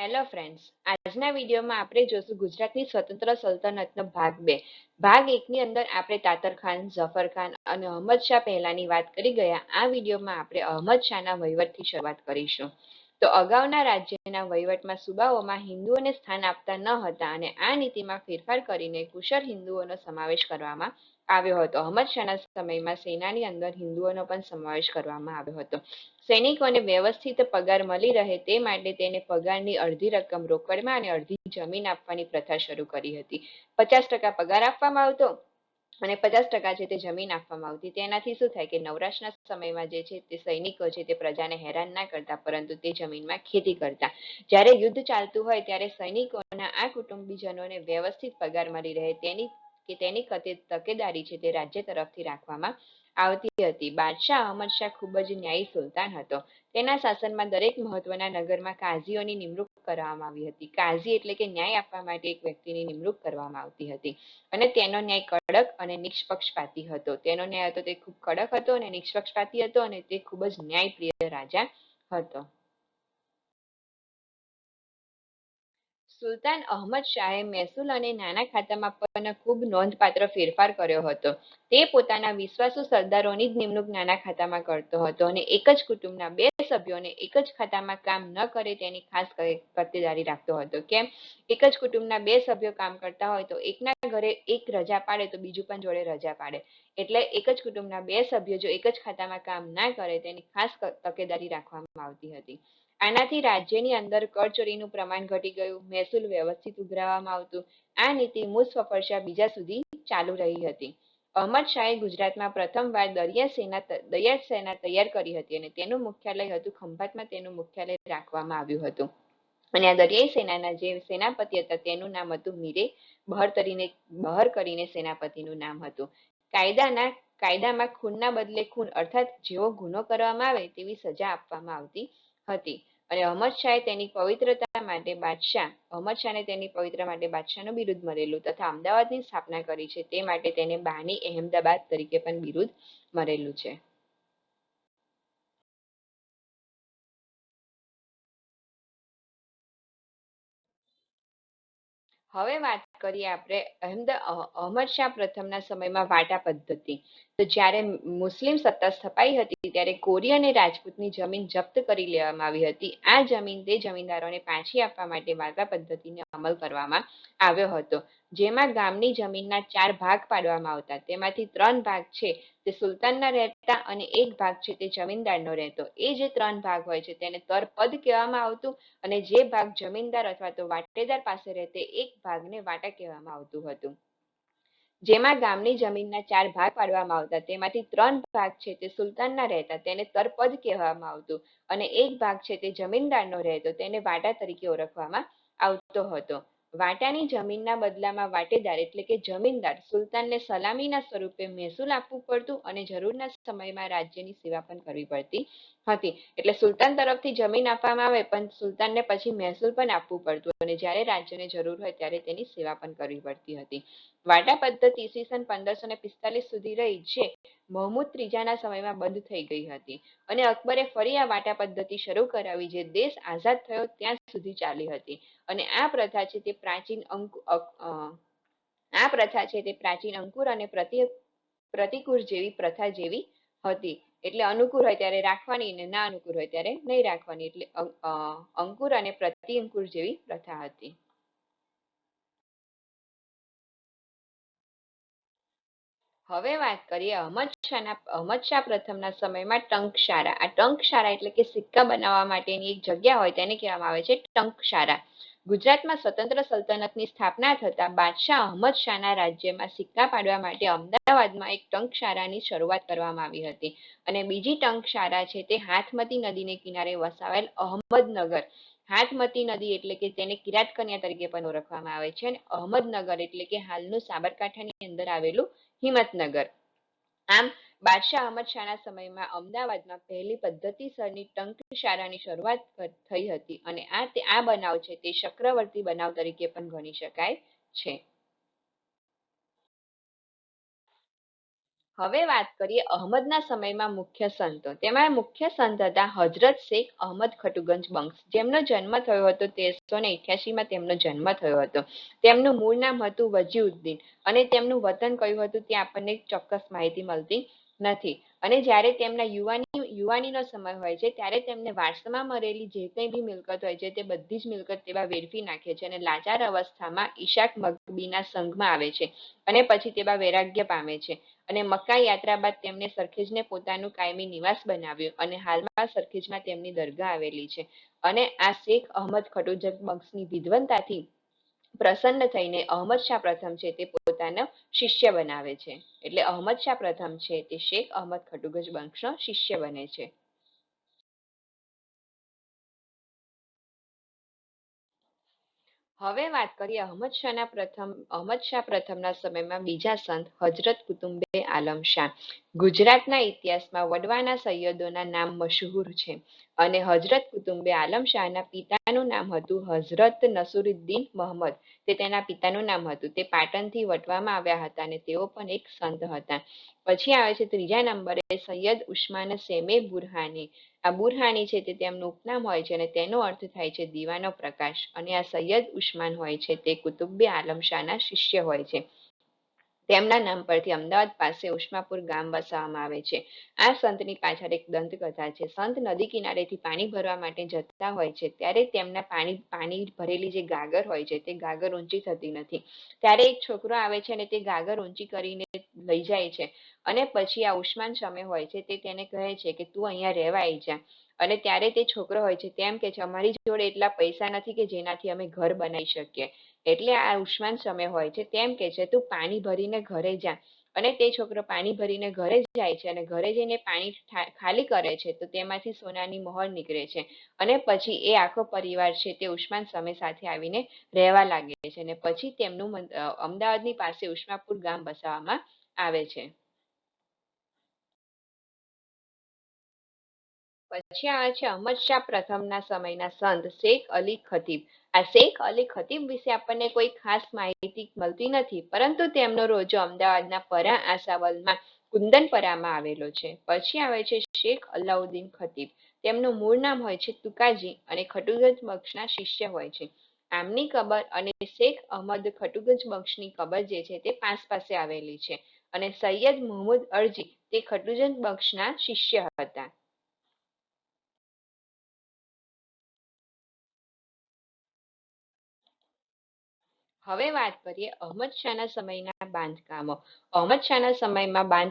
Hello friends, આજના વિડીયોમાં આપણે જોશું ગુજરાતની સ્વતંત્ર સલ્તનતનો ભાગ 2. ભાગ 1 ની અંદર આપણે તાતર ખાન, ઝફર ખાન અને અહમદ શાહ પહેલાની વાત કરી ગયા. આ વિડીયોમાં આપણે અહમદ શાહના વહીવટથી શરૂઆત કરીશું. તો અગાઉના રાજ્યના વહીવટમાં સુબાઓમાં હિન્દુઓને સ્થાન આપતા ન હતા અને આ નીતિમાં ફેરફાર કરીને કુશળ હિન્દુઓનો સમાવેશ કરવામાં આવ્યો હતો. અહમદ શાહના સમયમાં સેનાની અંદર હિન્દુઓનો પણ સમાવેશ કરવામાં આવ્યો હતો. સૈનિકોને વ્યવસ્થિત પગાર મળી રહે તે માટે તેને પગારની અડધી રકમ રોકડમાં અને અડધી જમીન આપવાની પ્રથા શરૂ કરી હતી. 50% પગાર આપવામાં આવતો અને 50% છે તે જમીન આપવામાં આવતી. તેનાથી શું થાય કે નવરાશના સમયમાં જે છે તે સૈનિકો છે તે પ્રજાને હેરાન ના કરતા, પરંતુ તે જમીનમાં ખેતી કરતા. જ્યારે યુદ્ધ ચાલતું હોય ત્યારે સૈનિકોના આ કુટુંબીજનોને વ્યવસ્થિત પગાર મળી રહે તેની તકેદારી છે તે રાજ્ય તરફથી રાખવામાં આવતી હતી. બાદશાહ અહમદ શાહ ખૂબ જ ન્યાયી સુલતાન હતો. તેના શાસનમાં દરેક મહત્વના નગરમાં કાઝીઓની નિમણૂક કરવામાં આવી હતી. કાઝી એટલે કે ન્યાય આપવા માટે એક વ્યક્તિની નિમણૂક કરવામાં આવતી હતી અને તેનો ન્યાય કડક અને નિષ્પક્ષપાતી હતો. તેનો ન્યાય હતો તે ખૂબ કડક હતો અને નિષ્પક્ષપાતી હતો અને તે ખૂબ જ ન્યાયપ્રિય રાજા હતો. સુલતાન અહમદ શાહે મહેસૂલ અને નાના ખાતામાં પણ ખૂબ નોંધપાત્ર ફેરફાર કર્યો હતો. તે પોતાના વિશ્વાસુ સરદારોની જ નિમણૂક નાના ખાતામાં કરતો હતો અને એક જ કુટુંબના 2 સભ્યોને એક જ ખાતામાં કામ ન કરે તેની ખાસ તકેદારી રાખતો હતો. કેમ? એક જ કુટુંબના 2 સભ્યો કામ કરતા હોય તો એકના ઘરે એક રજા પાડે તો બીજું પણ જોડે રજા પાડે. એટલે એક જ કુટુંબના 2 સભ્યો જો એક જ ખાતામાં કામ ના કરે તેની ખાસ તકેદારી રાખવામાં આવતી હતી. આનાથી રાજ્યની અંદર કરચોરીનું પ્રમાણ ઘટી ગયું, મહેસૂલ વ્યવસ્થિત ઉઘરાવવામાં આવતું. આ નીતિ મુઝફ્ફર શાહ બીજા સુધી ચાલુ રહી હતી. અહમદ શાહે ગુજરાતમાં પ્રથમવાર દરિયા સેના તૈયાર કરી હતી અને તેનું મુખ્યાલય હતું ખંભાતમાં. તેનું મુખ્યાલય રાખવામાં આવ્યું હતું અને આ દરિયાઈ સેનાના જે સેનાપતિ હતા તેનું નામ હતું મીરે બહર કરીને સેનાપતિનું નામ હતું. કાયદામાં ખૂનના બદલે ખૂન અર્થાત જેવો ગુનો કરવામાં આવે તેવી સજા આપવામાં આવતી હતી. અને અહમદ શાહને તેની પવિત્રતા માટે બાદશાહનું બિરુદ મળેલું તથા અમદાવાદની સ્થાપના કરી છે તે માટે તેને બાની અહેમદાબાદ તરીકે પણ બિરુદ મળેલું છે. હવે વાત કરીએ આપણે અહમદ શાહ પ્રથમના સમયમાં વાટા પદ્ધતિ. તો જ્યારે મુસ્લિમ સત્તા સ્થપાઈ હતી ત્યારે કોરી અને રાજપૂતની જમીન જપ્ત કરી લેવામાં આવી હતી. આ જમીન તે જમીનદારોને પાછી આપવા માટે વાટા પદ્ધતિનો અમલ કરવામાં આવ્યો હતો, જેમાં ગામની જમીનના 4 ભાગ પાડવામાં આવતા. તેમાંથી 3 ભાગ છે તે સુલતાનના રહેતા અને 1 ભાગ છે તે જમીનદારનો રહેતો. એ જે 3 ભાગ હોય છે તેને તરપદ કહેવામાં આવતું અને જે ભાગ જમીનદાર અથવા તો વાટેદાર પાસે રહેતે એક ભાગને વાટા કહેવામાં આવતું હતું. જેમાં ગામની જમીનના 4 ભાગ પાડવામાં આવતા. તેમાંથી 3 ભાગ છે તે સુલતાનના રહેતા, તેને તરપદ કહેવામાં આવતું અને 1 ભાગ છે તે જમીનદારનો રહેતો, તેને વાટા તરીકે ઓળખવામાં આવતો હતો. વાટાની જમીનના બદલામાં વાટેદાર એટલે કે જમીનદાર સુલતાનને સલામીના સ્વરૂપે મહેસૂલ આપવું પડતું અને જરૂરના સમયમાં રાજ્યની સેવા પણ કરવી પડતી હતી. એટલે સુલતાન તરફથી જમીન આપવામાં આવે પણ સુલતાનને પછી મહેસૂલ પણ આપવું પડતું અને જ્યારે રાજ્યને જરૂર હોય ત્યારે તેની સેવા પણ કરવી પડતી હતી. વાટા પદ્ધતિ ઈસવીસન 1545 સુધી રહી, જે મહમૂદ ત્રીજાના સમયમાં બંધ થઈ ગઈ હતી અને અકબરે ફરી આ વાટા પદ્ધતિ શરૂ કરાવી જે દેશ આઝાદ થયો ત્યાં સુધી ચાલી હતી. અને આ પ્રથા છે તે પ્રાચીન અંકુર અને પ્રતિકૂળ જેવી પ્રથા જેવી હતી. એટલે અનુકૂળ હોય ત્યારે રાખવાની અને ના અનુકૂળ હોય ત્યારે નહીં રાખવાની. એટલે અંકુર અને પ્રતિઅંકુર જેવી પ્રથા હતી. હવે વાત કરીએ અહમદ શાહ પ્રથમના સમયમાં ટંકશાળા. આ ટંકશાળા એટલે કે સિક્કા બનાવવા માટેની એક જગ્યા હોય તેને કહેવામાં આવે છે ટંકશાળા. ગુજરાતમાં સ્વતંત્ર સલ્તનતની સ્થાપના થતા બાદશાહ અહમદ શાહના રાજ્યમાં સિક્કા પાડવા માટે અમદાવાદમાં એક ટંકશાળાની શરૂઆત કરવામાં આવી હતી અને બીજી ટંકશાળા છે તે હાથમતી નદીને કિનારે વસાવેલ અહમદનગર. હાથમતી નદી એટલે કે તેને કિરાત કન્યા તરીકે પણ ઓળખવામાં આવે છે અને અહમદનગર એટલે કે હાલનું સાબરકાંઠાની અંદર આવેલું હિંમતનગર. આમ બાદશાહ અહમદ શાહના સમયમાં અમદાવાદમાં પહેલી પદ્ધતિસરની ટંકશાળાની શરૂઆત થઈ હતી અને આ બનાવ છે તે ચક્રવર્તી બનાવ તરીકે પણ ગણી શકાય છે. હવે વાત કરીએ અહમદના સમયમાં મુખ્ય સંતો. તેમાં મુખ્ય સંત હતા હજરત શેખ અહમદ ખટુગંજ બંશ, જેમનો જન્મ થયો હતો 1388માં તેમનો જન્મ થયો હતો. તેમનું મૂળ નામ હતું વજીઉદ્દીન અને તેમનું વતન કયું હતું તે આપણને ચોક્કસ માહિતી મળતી નથી. અને જ્યારે તેમના યુવાનીનો સમય હોય છે ત્યારે તેમને વારસામાં મળેલી જે કંઈ બી મિલકત હોય છે તે બધી જ મિલકત તેવા વેડફી નાખે છે અને લાચાર અવસ્થામાં ઈશાક મગબીના સંઘમાં આવે છે અને પછી તેવા વૈરાગ્ય પામે છે. અને મક્કા યાત્રા બાદ તેમણે સરખેજને પોતાનું કાયમી નિવાસ બનાવ્યું અને હાલમાં સરખેજમાં તેમની દરગાહ આવેલી છે. અને આ શેખ અહમદ ખટુગંજ બંશની વિદ્વનતાથી પ્રસન્ન થઈને અહમદ શાહ પ્રથમ છે તે પોતાનો શિષ્ય બનાવે છે. એટલે અહમદ શાહ પ્રથમ છે તે શેખ અહમદ ખટુગંજ બંશનો શિષ્ય બને છે. હવે વાત કરીએ અહમદ શાહ પ્રથમના સમયમાં બીજા સંત હજરત કુતુબે આલમ શાહ. ગુજરાતના ઇતિહાસમાં વડવાના સૈયદોના નામ મશહૂર છે અને હજરત કુતુબે આલમ શાહના પિતાનું નામ હતું હઝરત નસરુદ્દીન મહમદ. તે તેના પિતાનું નામ હતું. તે પાટણથી વટવામાં આવ્યા હતા અને તેઓ પણ એક સંત હતા. પછી આવે છે ત્રીજા નંબરે સૈયદ ઉસ્માન સેમે બુરહાની. આ બુરહાની છે તે તેમનું ઉપનામ હોય છે અને તેનો અર્થ થાય છે દીવાનો પ્રકાશ. અને આ સૈયદ ઉસ્માન હોય છે તે કુતુબે આલમ શાહના શિષ્ય હોય છે. તેમના નામ પરથી અમદાવાદ પાસે ઉસ્માપુર ગામ વસાવવામાં આવે છે. આ સંતની પાછળ એક દંતકથા છે. સંત નદી કિનારેથી પાણી ભરવા માટે જતા હોય છે ત્યારે તેમના પાણી ભરેલી જે ગાગર હોય છે તે ગાગર ઊંચી થતી નથી. ત્યારે એક છોકરો આવે છે અને તે ગાગર ઊંચી કરીને લઈ જાય છે અને પછી આ ઉસ્માન શમે હોય છે તે તેને કહે છે કે તું અહીંયા રહેવા આવી જા. અને ત્યારે તે છોકરો હોય છે તેમ કે છે અમારી જોડે એટલા પૈસા નથી કે જેનાથી અમે ઘર બનાવી શકીએ. એટલે આ ઉસ્માન સમય હોય છે તેમ કે છે તું પાણી ભરીને ઘરે જા. અને તે છોકરો પાણી ભરીને ઘરે જાય છે અને ઘરે જઈને પાણી ખાલી કરે છે તો તેમાંથી સોનાની મહોર નીકળે છે. અને પછી એ આખો પરિવાર છે તે ઉસ્માન સમય સાથે આવીને રહેવા લાગે છે અને પછી તેમનું અમદાવાદની પાસે ઉસ્માપુર ગામ બસાવવામાં આવે છે. પછી આવે છે અહમદ શાહ પ્રથમના સમયના સંત શેખ અલી ખતીબ. આ શેખ અલી ખતીબ વિશે આપણને કોઈ ખાસ માહિતી મળતી નથી, પરંતુ તેમનો રોજો અમદાવાદના પરા આશાવલમાં કુંદનપરામાં આવેલો છે. પછી આવે છે શેખ અલાઉદ્દીન ખતીબ. તેમનું મૂળ નામ હોય છે તુકાજી અને ખટુગંજ બક્ષના શિષ્ય હોય છે. આમની કબર અને શેખ અહમદ ખટુગંજ બક્ષની કબર જે છે તે પાસ પાસે આવેલી છે. અને સૈયદ મુહમ્મદ અરજી તે ખટુગંજ બક્ષના શિષ્ય હતા. હવે વાત કરીએ અહમદ શાહના સમયના બાંધકામો. અહમદ શાહના સમયમાં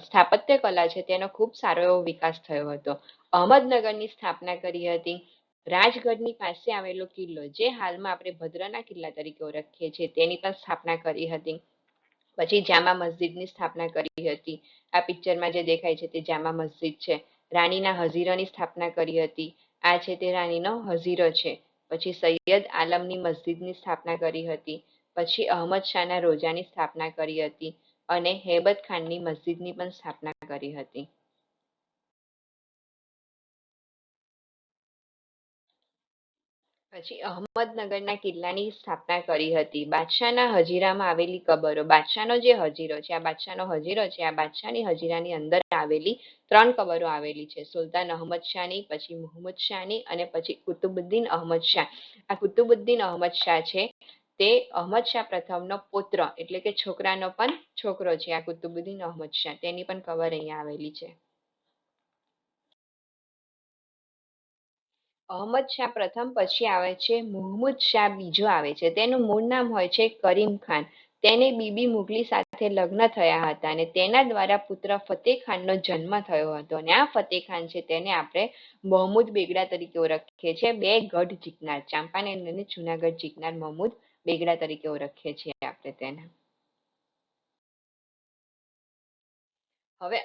સ્થાપત્ય કલા છે તેનો ખૂબ સારો એવો વિકાસ થયો હતો. અહમદનગરની સ્થાપના કરી હતી. રાજગઢની પાસે આવેલો કિલ્લો જે હાલમાં આપણે ભદ્રના કિલ્લા તરીકે ઓળખીએ છીએ તેની પણ સ્થાપના કરી હતી. પછી જામા મસ્જિદની સ્થાપના કરી હતી. આ પિક્ચરમાં જે દેખાય છે તે જામા મસ્જિદ છે. રાણીના હઝીરાની સ્થાપના કરી હતી. આ છે તે રાણીનો હઝીરો છે. પછી સૈયદ આલમની મસ્જિદની સ્થાપના કરી હતી. પછી અહમદ શાહના રોજાની સ્થાપના કરી હતી અને હેબત ખાનની મસ્જિદની પણ સ્થાપના કરી હતી. પછી અહમદનગરના કિલ્લાની સ્થાપના કરી હતી. બાદશાહના હજીરામાં આવેલી કબરો. બાદશાહનો જે હજીરો છે આ બાદશાહનો હજીરો છે આ બાદશાહની હજીરાની અંદર આવેલી 3 કબરો આવેલી છે. સુલતાન અહમદ શાહની, પછી મુહમ્મદ શાહની અને પછી કુતુબુદ્દીન અહમદ શાહ. આ કુતુબુદ્દીન અહમદ શાહ છે તે અહમદ શાહ પ્રથમનો પુત્ર એટલે કે છોકરાનો પણ છોકરો છે. આ કુતુબુદ્દીન અહમદ શાહ તેની પણ કબર અહીંયા આવેલી છે. અહમદ શાહ પ્રથમ પછી આવે છે મુહમ્મદ શાહ બીજો આવે છે. તેનું મૂળ નામ હોય છે કરીમ ખાન. તેને બીબી મુગલી સાથે લગ્ન થયા હતા અને તેના દ્વારા પુત્ર ફતેહ ખાનનો જન્મ થયો હતો. અને આ ફતેહ ખાન છે તેને આપણે મહમૂદ બેગડા તરીકે ઓળખીએ છીએ. 2 ગઢ જીતનાર, ચાંપાનેર અને જુનાગઢ જીતનાર મહમૂદ બેગડા તરીકે ઓળખીએ છીએ આપણે તેને. હવે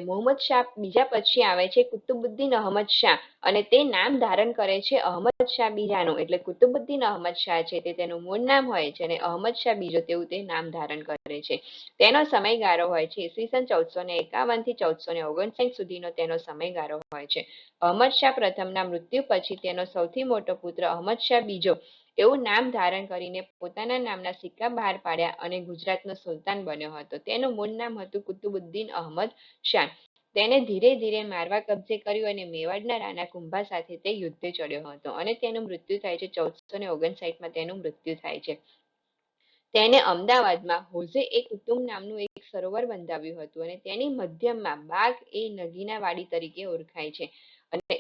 મુહમ્મદ શાહ બીજા પછી આવે છે કુતુબુદ્દીન અહમદ શાહ અને તે નામ ધારણ કરે છે અહમદ શાહ બીજાનું. એટલે કુતુબુદ્દીન અહમદ શાહ છે તે તેનું મૂળ નામ હોય છે અને અહમદ શાહ બીજો તેવું તે નામ ધારણ કરે છે. તેનો સમયગાળો હોય છે ઈસવીસન 1451 થી 1459 સુધીનો તેનો સમયગાળો હોય છે. અહમદ શાહ પ્રથમના મૃત્યુ પછી તેનો સૌથી મોટો પુત્ર અહમદ શાહ બીજો એવું નામ ધારણ કરીને પોતાના નામના સિક્કા બહાર પાડ્યા અને ગુજરાતનો સુલતાન બન્યો હતો. તેનું મૂળ નામ હતું કુતુબુદ્દીન અહમદ શાહ. તેને ધીરે ધીરે મારવા કબજે કર્યું અને મેવાડના રાણા કુંભા સાથે તે યુદ્ધે ચડ્યો હતો અને તેનું મૃત્યુ થાય છે 1459 તેનું મૃત્યુ થાય છે. તેને અમદાવાદમાં હોજે-એ-કુતુબ નામનું એક સરોવર બંધાવ્યું હતું અને તેની મધ્યમાં બાગ-એ-નગીના વાડી તરીકે ઓળખાય છે. અને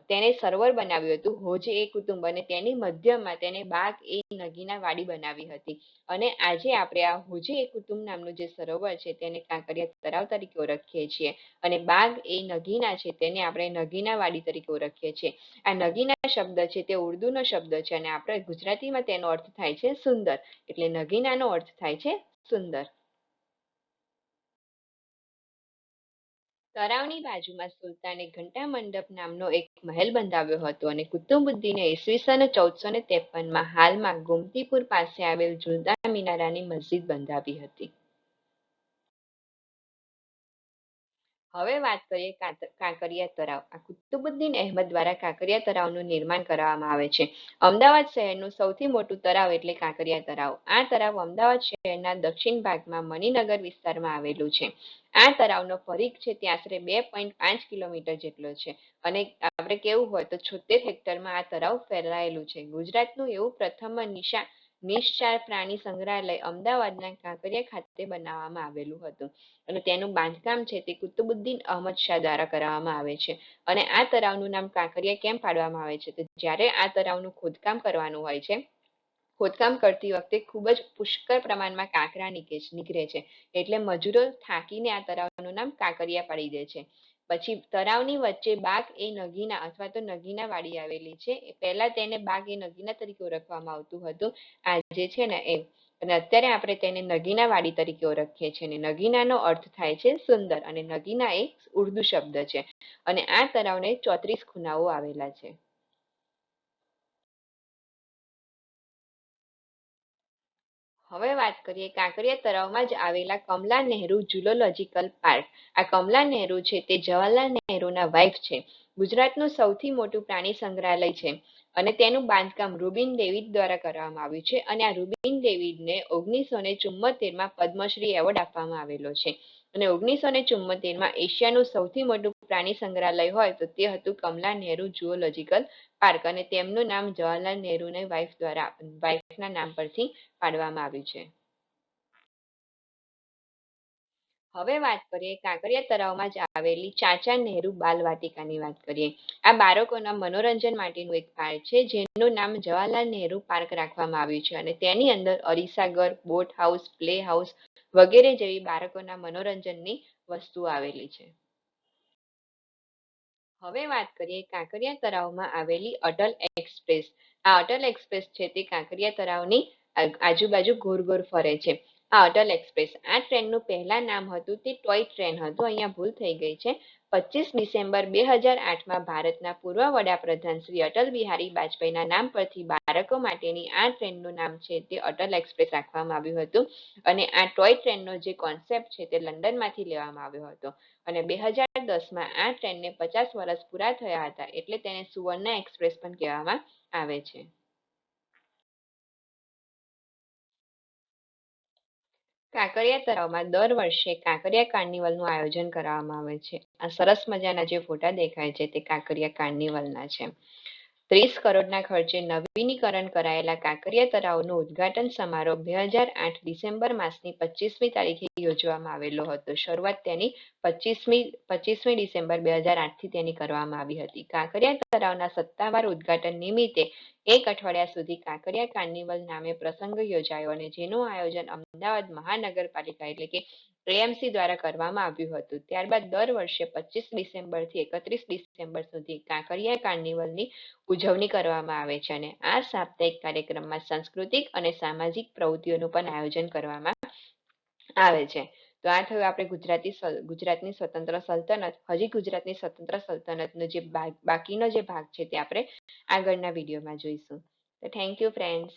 તેને સરોવર બનાવ્યું હતું હોજે-એ-કુતુબ અને તેની મધ્યમાં તેને બાગ-એ-નગીના વાડી બનાવી હતી. અને આજે આપણે આ હોજે-એ-કુતુબ નામનું જે સરોવર છે તેને કાંકરિયા તળાવ તરીકે ઓળખીએ છીએ અને બાગ-એ-નગીના છે તેને આપણે નગીના વાડી તરીકે ઓળખીએ છીએ. આ નગીના શબ્દ છે તે ઉર્દુનો શબ્દ છે અને આપણે ગુજરાતીમાં તેનો અર્થ થાય છે સુંદર. એટલે નગીનાનો અર્થ થાય છે સુંદર. તળાવની બાજુમાં સુલતાને ઘંટા મંડપ નામનો એક મહેલ બંધાવ્યો હતો અને કુતુબુદ્દીને ઈસવીસન 1453માં હાલમાં ગોમતીપુર પાસે આવેલ ઝુલતા મિનારાની મસ્જિદ બંધાવી હતી. હવે વાત કરીએ કાંકરિયા તળાવ. આ કુતુબુદ્દીન અહેમદ દ્વારા કાંકરિયા તળાવનું નિર્માણ કરવામાં આવે છે. અમદાવાદ શહેરનું સૌથી મોટું તળાવ એટલે કાંકરિયા તળાવ. આ તળાવ અમદાવાદ શહેરના દક્ષિણ ભાગમાં મણિનગર વિસ્તારમાં આવેલું છે. આ તળાવનો પરિઘ છે તે આશરે 2.5 કિલોમીટર જેટલો છે અને આપણે કેવું હોય તો 76 હેક્ટરમાં આ તળાવ ફેલાયેલું છે. ગુજરાતનું એવું પ્રથમ નિશ્ચાર પ્રાણી સંગ્રહાલય અમદાવાદના કાંકરિયા ખાતે બનાવવામાં આવેલું હતું અને તેનું બાંધકામ છે તે કુતુબુદ્દીન અહમદ શાહ દ્વારા કરવામાં આવે છે. અને આ તળાવનું નામ કાંકરિયા કેમ પાડવામાં આવે છે તો જ્યારે આ તળાવનું ખોદકામ કરવાનું હોય છે, ખોદકામ કરતી વખતે ખૂબ જ પુષ્કળ પ્રમાણમાં કાંકરા નીકળે છે એટલે મજૂરો થાકીને આ તળાવનું નામ કાંકરિયા પાડી દે છે. પછી તળાવની વચ્ચે બાગ-એ-નગીના અથવા તો નગીના વાડી આવેલી છે. પહેલા તેને બાગ-એ-નગીના તરીકે ઓળખવામાં આવતું હતું. આ જે છે ને એ અને અત્યારે આપણે તેને નગીના વાડી તરીકે ઓળખીએ છીએ અને નગીનાનો અર્થ થાય છે સુંદર અને નગીના એક ઉર્દુ શબ્દ છે અને આ તળાવને 34 ખૂણાઓ આવેલા છે. હવે વાત કરીએ કાંકરિયા તળાવમાં જ આવેલા કમલા નહેરુ ઝૂલોલોજીકલ પાર્ક. આ કમલા નહેરુ છે તે જવાહરલાલ નહેરુના વાઇફ છે. ગુજરાતનું સૌથી મોટું પ્રાણી સંગ્રહાલય છે અને તેનું બાંધકામ રૂબિન ડેવિડ દ્વારા કરવામાં આવ્યું છે અને આ રૂબિન ડેવિડને 1974માં પદ્મશ્રી એવોર્ડ આપવામાં આવેલો છે અને 1974માં એશિયાનું સૌથી મોટું પ્રાણી સંગ્રહાલય હોય તો તે હતું કમલા નહેરુ ઝૂઓલોજીકલ પાર્ક અને તેમનું નામ જવાહરલાલ નહેરુની વાઇફના નામ પરથી પાડવામાં આવ્યું છે. હવે વાત કરીએ કાંકરિયા તળાવમાં જ આવેલી ચાચા નહેરુ બાલ વાટિકાની વાત કરીએ. આ બાળકોના મનોરંજન માટેનું એક પાર્ક છે જેનું નામ જવાહરલાલ નહેરુ પાર્ક રાખવામાં આવ્યું છે અને તેની અંદર અરીસાગર, બોટ હાઉસ, પ્લે હાઉસ વગેરે જેવી બાળકોના મનોરંજનની વસ્તુઓ આવેલી છે. હવે વાત કરીએ કાંકરિયા તળાવમાં આવેલી અટલ એક્સપ્રેસ. આ અટલ એક્સપ્રેસ છે તે કાંકરિયા તળાવની આજુબાજુ ગોળ ગોળ ફરે છે. આ અટલ એક્સપ્રેસ આ ટ્રેનનું પહેલા નામ હતું તે ટોય ટ્રેન હતું. અહીંયા ભૂલ થઈ ગઈ છે. 25 ડિસેમ્બર 2008માં ભારતના પૂર્વ વડાપ્રધાન શ્રી અટલ બિહારી વાજપેયીના નામ પરથી બાળકો માટેની આ ટ્રેનનું નામ છે તે અટલ એક્સપ્રેસ રાખવામાં આવ્યું હતું અને આ ટોય ટ્રેનનો જે કોન્સેપ્ટ છે તે લંડનમાંથી લેવામાં આવ્યો હતો અને 2010માં આ ટ્રેનને 50 વર્ષ પૂરા થયા હતા એટલે તેને સુવર્ણ એક્સપ્રેસ પણ કહેવામાં આવે છે. કાંકરિયા તળાવમાં દર વર્ષે કાંકરિયા કાર્નિવલનું આયોજન કરવામાં આવે છે. આ સરસ મજાના જે ફોટા દેખાય છે તે કાંકરિયા કાર્નિવલના છે. 30 કરોડના ખર્ચે નવીનીકરણ કરાયેલા કાંકરિયા તળાવનું ઉદ્ઘાટન સમારોહ 2008 ડિસેમ્બર માસની 25મી તારીખે યોજવામાં આવેલો હતો. શરૂઆત તેની 25મી ડિસેમ્બર 2008થી તેની કરવામાં આવી હતી. કાંકરિયા તળાવના સત્તાવાર ઉદ્ઘાટન નિમિત્તે એક અઠવાડિયા સુધી કાંકરિયા કાર્નિવલ નામે પ્રસંગ યોજાયો અને જેનું આયોજન અમદાવાદ મહાનગરપાલિકા એટલે કે એએમસી દ્વારા કરવામાં આવ્યું હતું. ત્યારબાદ દર વર્ષે 25 ડિસેમ્બરથી 31 ડિસેમ્બર સુધી કાંકરિયા કાર્નિવલની ઉજવણી કરવામાં આવે છે અને આ સાપ્તાહિક કાર્યક્રમમાં સાંસ્કૃતિક અને સામાજિક પ્રવૃત્તિઓનું પણ આયોજન કરવામાં આવે છે. તો આ થયું આપણે ગુજરાતની સ્વતંત્ર સલ્તનત. હજી ગુજરાતની સ્વતંત્ર સલ્તનતનો જે બાકીનો જે ભાગ છે તે આપણે આગળના વિડીયોમાં જોઈશું. તો થેન્ક યુ ફ્રેન્ડ્સ.